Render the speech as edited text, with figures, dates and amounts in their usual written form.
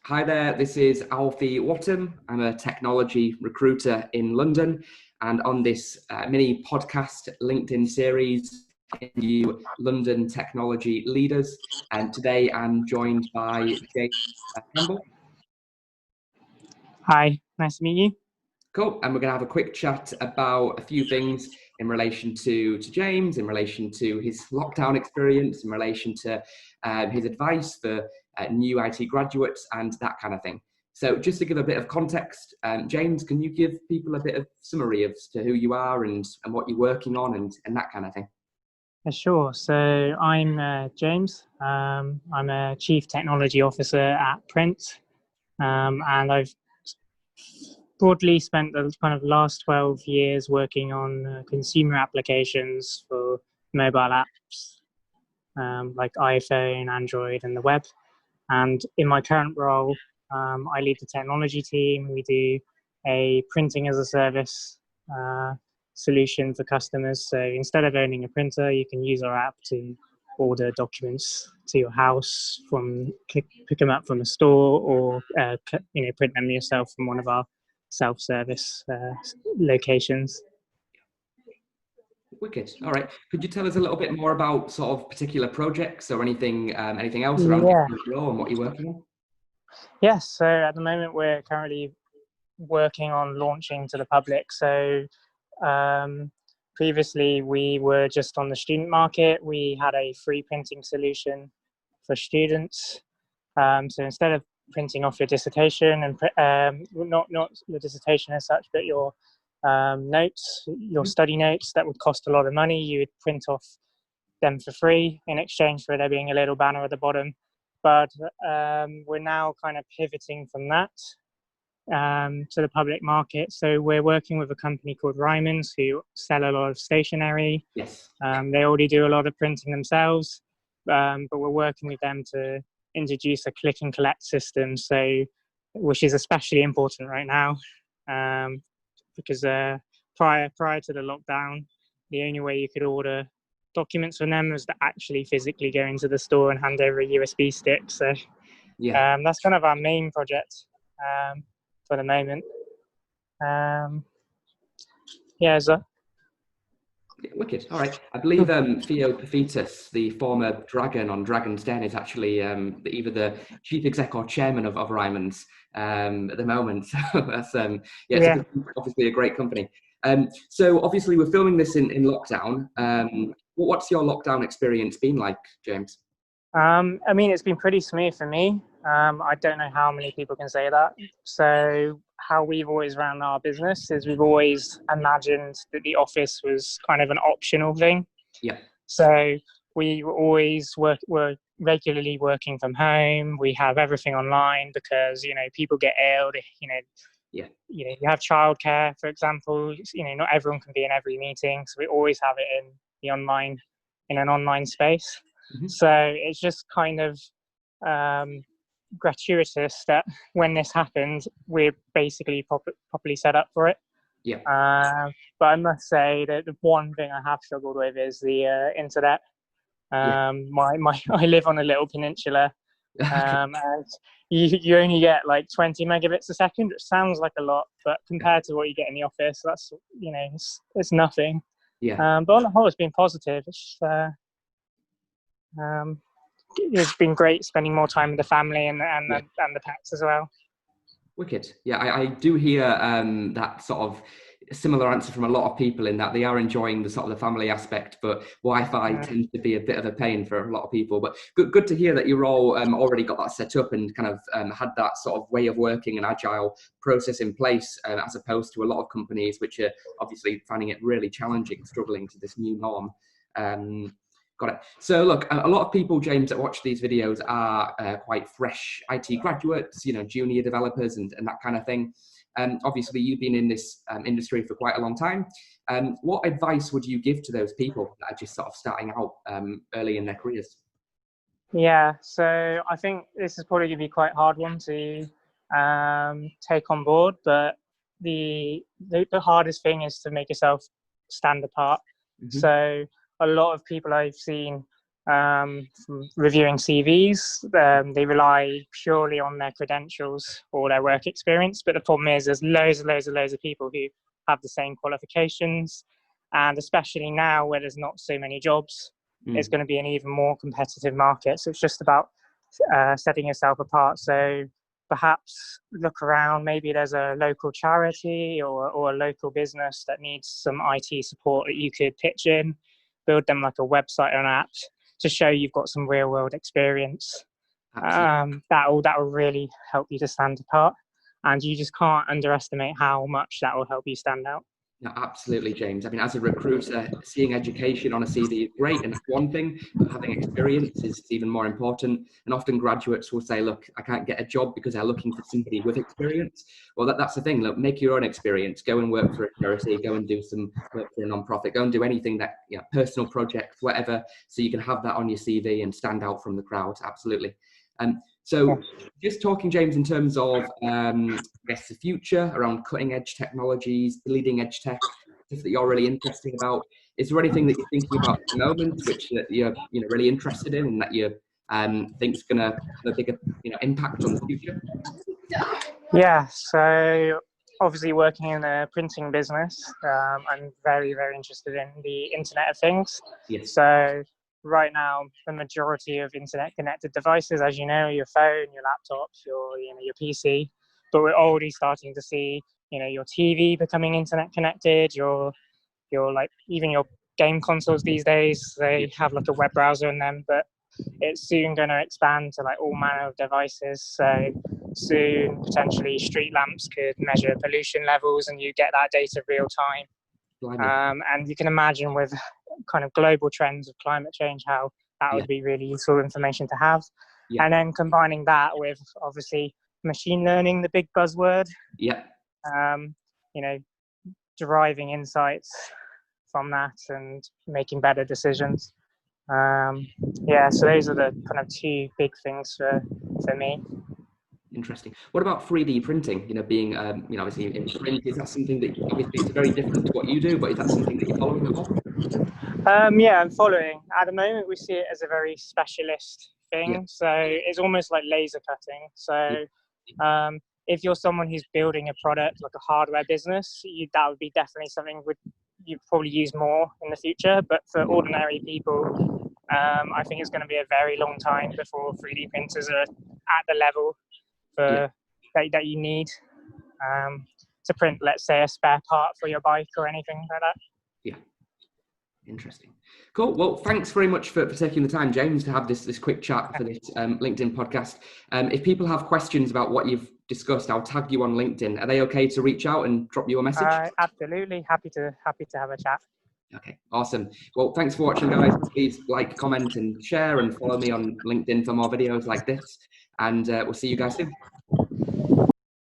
Hi there, this is Alfie Whattam. I'm a technology recruiter in London, and on this mini podcast LinkedIn series, I interview London technology leaders. And today I'm joined by James Campbell. Hi, nice to meet you. Cool, and we're going to have a quick chat about a few things in relation to James, in relation to his lockdown experience, in relation to his advice for new IT graduates and that kind of thing. So just to give a bit of context, James, can you give people a bit of summary as to who you are and what you're working on and that kind of thing? Sure. So I'm James. I'm a Chief Technology Officer at Print, and I've broadly spent the kind of last 12 years working on consumer applications for mobile apps like iPhone, Android, and the web. And in my current role, I lead the technology team. We do a printing as a service solution for customers. So instead of owning a printer, you can use our app to order documents to your house, pick them up from a store, or print them yourself from one of our self-service locations. Wicked. All right. Could you tell us a little bit more about sort of particular projects or anything else around Yeah. your role and what you're working on? Yes. So at the moment, we're currently working on launching to the public. So previously we were just on the student market. We had a free printing solution for students. So instead of printing off your dissertation and not your dissertation as such, but your notes, your study notes that would cost a lot of money, you would print off them for free in exchange for there being a little banner at the bottom. But we're now kind of pivoting from that to the public market. So we're working with a company called Ryman's who sell a lot of stationery. Yes. They already do a lot of printing themselves, but we're working with them to introduce a click and collect system, which is especially important right now because prior to the lockdown, the only way you could order documents from them was to actually physically go into the store and hand over a USB stick. So that's kind of our main project for the moment. Wicked. All right. I believe Theo Paphitis, the former dragon on Dragon's Den, is actually either the chief exec or chairman of Ryman's at the moment. So that's obviously a great company. So obviously we're filming this in lockdown. What's your lockdown experience been like, James? I mean, it's been pretty smooth for me. I don't know how many people can say that. So how we've always run our business is we've always imagined that the office was kind of an optional thing. Yeah. So we always were regularly working from home. We have everything online because, people get ill, you have childcare, for example, not everyone can be in every meeting. So we always have it in an online space. Mm-hmm. So it's just kind of gratuitous that when this happened, we're basically properly set up for it. Yeah. But I must say that the one thing I have struggled with is the internet. I live on a little peninsula, and you only get like 20 megabits a second, which sounds like a lot, but compared to what you get in the office, that's it's nothing. Yeah. But on the whole, it's been positive. It's been great spending more time with the family and the pets as well. Wicked. Yeah, I do hear that sort of similar answer from a lot of people in that they are enjoying the sort of the family aspect, but Wi-Fi tends to be a bit of a pain for a lot of people. But good to hear that you're all already got that set up and kind of had that sort of way of working and agile process in place, as opposed to a lot of companies which are obviously finding it really challenging, struggling to this new norm. Got it. So look, a lot of people, James, that watch these videos are quite fresh IT graduates, junior developers and that kind of thing. Obviously, you've been in this industry for quite a long time. What advice would you give to those people that are just sort of starting out early in their careers? Yeah, so I think this is probably going to be quite a hard one to take on board, but the hardest thing is to make yourself stand apart. Mm-hmm. So a lot of people I've seen from reviewing CVs. They rely purely on their credentials or their work experience. But the problem is there's loads of people who have the same qualifications. And especially now where there's not so many jobs, it's going to be an even more competitive market. So it's just about setting yourself apart. So perhaps look around, maybe there's a local charity or a local business that needs some IT support that you could pitch in, build them like a website or an app to show you've got some real world experience. That will really help you to stand apart, and you just can't underestimate how much that will help you stand out. No, absolutely, James. I mean, as a recruiter, seeing education on a CV is great, and that's one thing, but having experience is even more important. And often graduates will say, look, I can't get a job because they're looking for somebody with experience. Well, that's the thing. Look, make your own experience. Go and work for a charity, go and do some work for a non-profit, go and do anything that, personal project, whatever, so you can have that on your CV and stand out from the crowd. Absolutely. So just talking, James, in terms of, I guess, the future around cutting edge technologies, bleeding edge tech, stuff that you're really interested about. Is there anything that you're thinking about at the moment, which you're really interested in and that you think is going to have a bigger impact on the future? Yeah, so obviously working in a printing business, I'm very, very interested in the Internet of Things. Yes. So right now, the majority of internet connected devices, as you know, your phone, your laptop, your PC, but we're already starting to see, your TV becoming internet connected, your even your game consoles these days, they have like a web browser in them, but it's soon going to expand to like all manner of devices. So soon, potentially, street lamps could measure pollution levels and you get that data real time. And you can imagine with kind of global trends of climate change, how that would be really useful information to have. Yeah. And then combining that with obviously machine learning, the big buzzword. Yeah. Deriving insights from that and making better decisions. So those are the kind of two big things for me. Interesting. What about 3D printing? Being obviously in print, is that something that obviously it's very different to what you do, but is that something that you're following at all? Yeah, I'm following. At the moment, we see it as a very specialist thing. Yeah. So it's almost like laser cutting. So if you're someone who's building a product like a hardware business, that would be definitely something you'd probably use more in the future. But for ordinary people, I think it's going to be a very long time before 3D printers are at the level that you need to print, let's say, a spare part for your bike or anything like that. Yeah. Interesting. Cool. Well, thanks very much for taking the time, James, to have this quick chat for this LinkedIn podcast. If people have questions about what you've discussed, I'll tag you on LinkedIn. Are they okay to reach out and drop you a message? Absolutely. Happy to have a chat. Okay, awesome. Well, thanks for watching, guys. Please like, comment, and share, and follow me on LinkedIn for more videos like this. And we'll see you guys soon.